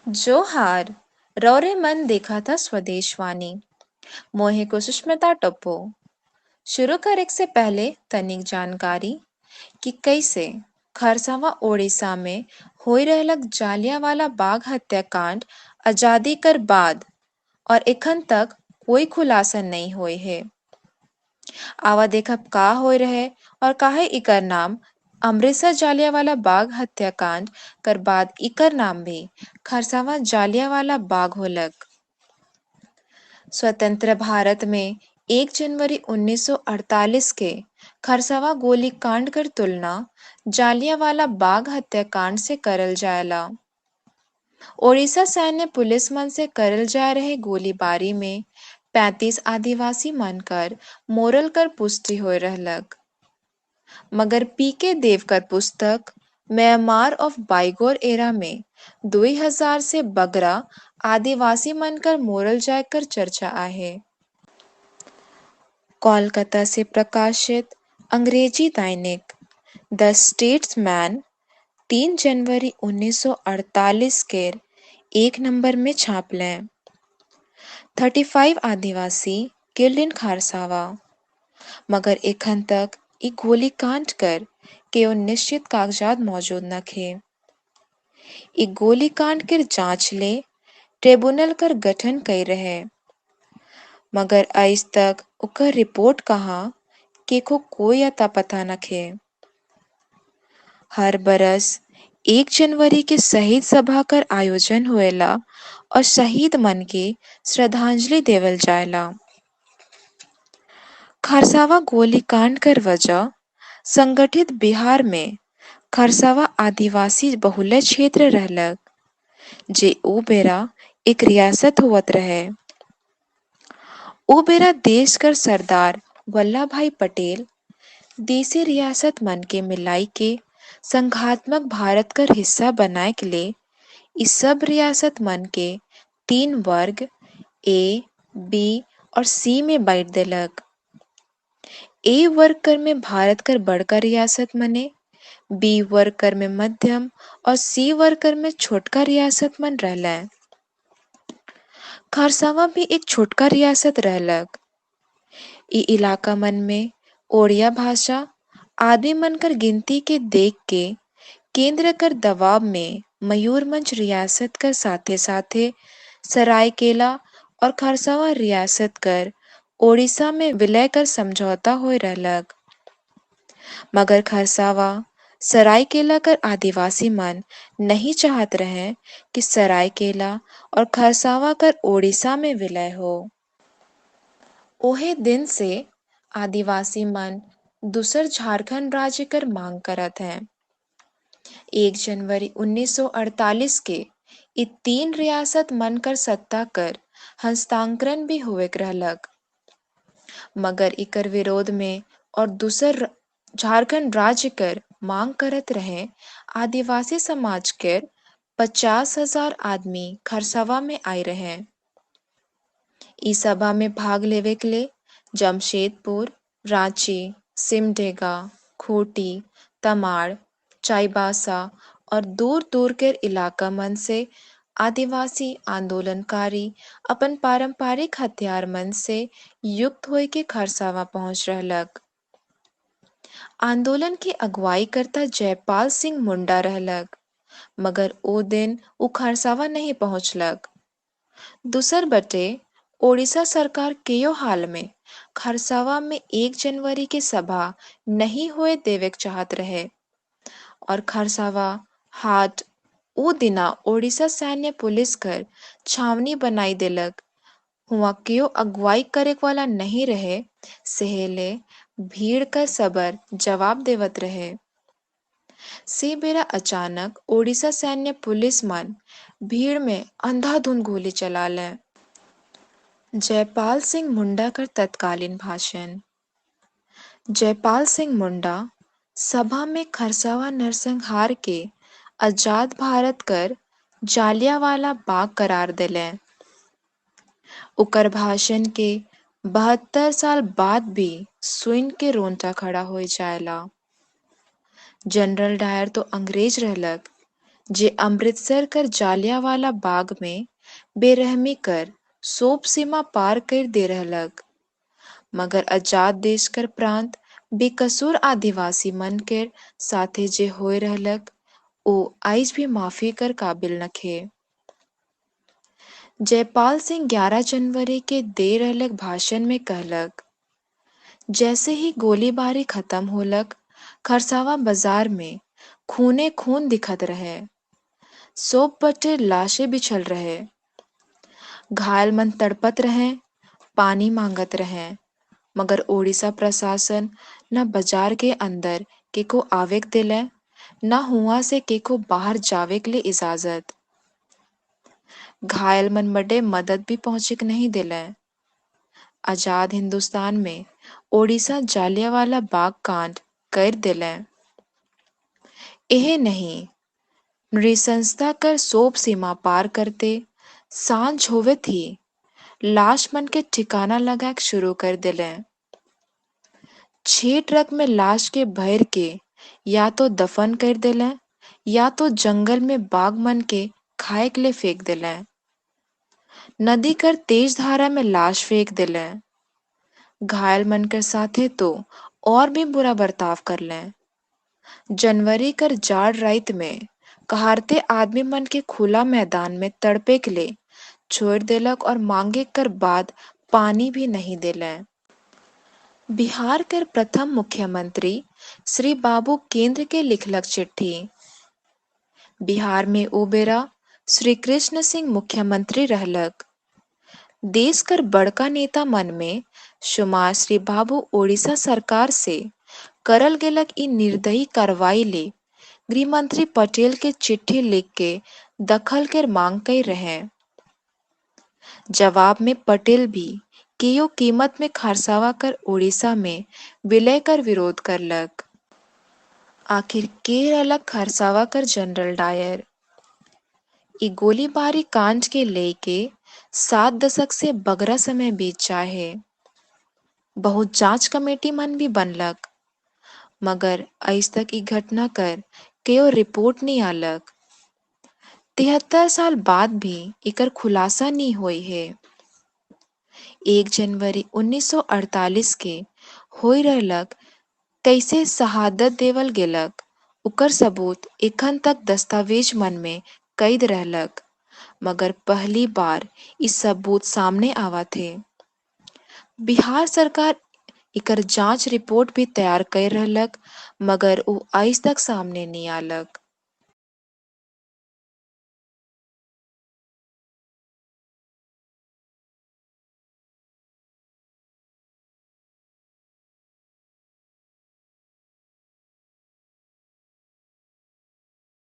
जोहार रौरे मन देखा था स्वदेशवानी मोहे को सुष्मिता टप्पो शुरू करे से पहले तनिक जानकारी कि कैसे खरसावा ओडिशा में होई रहलक जालियांवाला बाग हत्याकांड आजादी कर बाद और एखन तक कोई खुलासा नहीं होए है। आवा देखब का होय रहे और काहे इकर नाम अमृतसर जालियांवाला बाग हत्याकांड कर बाद इकर नाम भी खरसावा जालियांवाला बाग होलक। स्वतंत्र भारत में 1 जनवरी 1948 के खरसावा गोलीकांड कर तुलना जालियांवाला बाग हत्याकांड से करल जायला। ओडिशा सैन्य पुलिस मन से करल जा रहे गोलीबारी में 35 आदिवासी मन कर मोरल कर पुष्टि हो रहलक। मगर पीके देव कर पुस्तक म्यांमार ऑफ बाइगोर एरा में 2000 से बगरा आदिवासी मन कर मोरल जाकर चर्चा आहे। कोलकाता से प्रकाशित अंग्रेजी दैनिक द स्टेट्समैन 3 जनवरी 1948 के 1 नंबर में छाप लें। 35 आदिवासी किल्ड इन खारसावा मगर एखन तक ई गोलीकांड कर के निश्चित कागजात मौजूद न थे। ई गोलीकांड के जांच ले ट्रिब्यूनल कर गठन कर रहे मगर आज तक उकर रिपोर्ट कहा के को कोई अता पता न खे। हर बरस 1 जनवरी के शहीद सभा कर आयोजन होएला और शहीद मन के श्रद्धांजलि देवल जायला। खरसावा गोलीकांड कर वजह संगठित बिहार में खरसावा आदिवासी बहुल्य क्षेत्र रहलक जे ओ बेरा एक रियासत हुवत रहे। ओ बेरा देश कर सरदार वल्लभ भाई पटेल देसी रियासत मन के मिलाई के संघात्मक भारत कर हिस्सा बनाए के लिए इस सब रियासत मन के 3 वर्ग ए, बी और सी में बांट देलक। ए वर्ग कर में भारत कर बड़का रियासत मने, बी वर्ग कर में मध्यम और सी वर्ग कर में छोटका रियासत मन रहला। खरसावा भी एक छोटका रियासत रहलक। ई इलाका मन में ओड़िया भाषा आदमी मन कर गिनती के देख के केंद्र कर दबाव में मयूरभंज रियासत कर साथे साथे सरायकेला और खरसावा रियासत कर ओडिशा में विलय कर समझौता हो रहलक। मगर खरसावा सरायकेला कर आदिवासी मन नहीं चाहत रहे कि सरायकेला और खरसावा कर ओडिशा में विलय हो। ओहे दिन से आदिवासी मन दूसर झारखंड राज्य कर मांग करत हैं। 1 जनवरी 1948 के ई 3 रियासत मन कर सत्ता कर हस्तांतरण भी हुए रहलक मगर इकर विरोध में और दूसर झारखंड राज्य कर मांग करत रहे आदिवासी समाज के 50,000 आदमी खरसावा में आए रहे। इस सभा में भाग लेवे के लिए जमशेदपुर, रांची, सिमडेगा, खूंटी, तमाड़, चाईबासा और दूर दूर के इलाका मन से आदिवासी आंदोलनकारी अपन पारंपरिक हथियार मन से युक्त होय के खरसावा पहुंच रहलक। आंदोलन की अगुवाई करता जयपाल सिंह मुंडा रहलक मगर ओ दिन उ खरसावा नहीं पहुंचलक। दूसर बटे ओडिशा सरकार केयो हाल में खरसावा में 1 जनवरी की सभा नहीं हुए देवेक चाहत रहे और खरसावा हाट ओ दिना ओडिशा सैन्य पुलिस कर छावनी बनाई देलक। हुआ केयो अगुवाई करे वाला नहीं रहे सेहेले भीड़ का सबर जवाब देवत रहे। से बेरा अचानक ओडिशा सैन्य पुलिस मन भीड़ में अंधाधुंध गोली चला ले। जयपाल सिंह मुंडा कर तत्कालीन भाषण। जयपाल सिंह मुंडा सभा में खरसावा नरसंहार के आजाद भारत कर जालियांवाला बाग करार दिले। उकर भाषण के 72 साल बाद भी सुन के रोंटा खड़ा हो जायला। जनरल डायर तो अंग्रेज रहलक जे अमृतसर कर जालियावाला बाग में बेरहमी कर सोप सीमा पार कर दे रहलक। मगर आजाद देश कर प्रांत बेकसूर आदिवासी मन के साथे जे होए रहलक ओ आइज भी माफी कर काबिल नखे। जयपाल सिंह 11 जनवरी के दे रहलक भाषण में कहलक, जैसे ही गोलीबारी खत्म होलक खरसावा बाजार में खूने खून दिखत रहे, सोप बटे लाशें बिछल रहे, घायल मन तड़पत रहे, पानी मांगत रहे। मगर ओडिशा प्रशासन न बाजार के अंदर केको आवेक दिले, न हुआ से केको बाहर जावे के लिए इजाजत। घायल मन बड़े मदद भी पहुंचे नहीं दिले। आजाद हिंदुस्तान में ओडिशा जालियावाला बाग कांड कर दिले। यह नहीं, नृशंसता कर सोप सीमा पार करते सांझ होवे थी लाश मन के ठिकाना लगा शुरू कर दिले। 6 ट्रक में लाश के भर के या तो दफन कर दिले या तो जंगल में बाघ मन के खाए के लिए फेंक दिले। नदी कर तेज धारा में लाश फेंक दिले। घायल मन कर साथे तो और भी बुरा बर्ताव कर ले। जनवरी कर जाड़ रात में कहारते आदमी मन के खुला मैदान में तड़पे के लिए छोड़ देलक और मांगे कर बाद पानी भी नहीं दिले। बिहार कर प्रथम मुख्यमंत्री श्री बाबू केंद्र के लिखलक चिट्ठी। बिहार में ओ बेरा श्री कृष्ण सिंह मुख्यमंत्री रहलक। देश कर बड़का नेता मन में शुमार श्री बाबू ओडिशा सरकार से करल गेलक ई निर्दयी कार्रवाई ले गृह मंत्री पटेल के चिट्ठी लिख के दखल कर मांग कर रहे। जवाब में पटेल भी केयो कीमत में खरसावा कर ओडिशा में विलय कर विरोध करलक। आखिर के रहलक खरसावा कर जनरल डायर। ई गोलीबारी कांड के लेके 7 दशक से बगरा समय बीत चाहे। बहुत जांच कमेटी मन भी बनलक, मगर आज तक ई घटना कर केयो रिपोर्ट नहीं आलक। 73 साल बाद भी इकर खुलासा नहीं हुई है। 1 जनवरी 1948 के होई रहलक कैसे शहादत देवल गेलक उकर सबूत एखन तक दस्तावेज मन में कैद रहलक, मगर पहली बार इस सबूत सामने आवा थे। बिहार सरकार इकर जांच रिपोर्ट भी तैयार कर रहलक, मगर वो आज तक सामने नहीं आलक।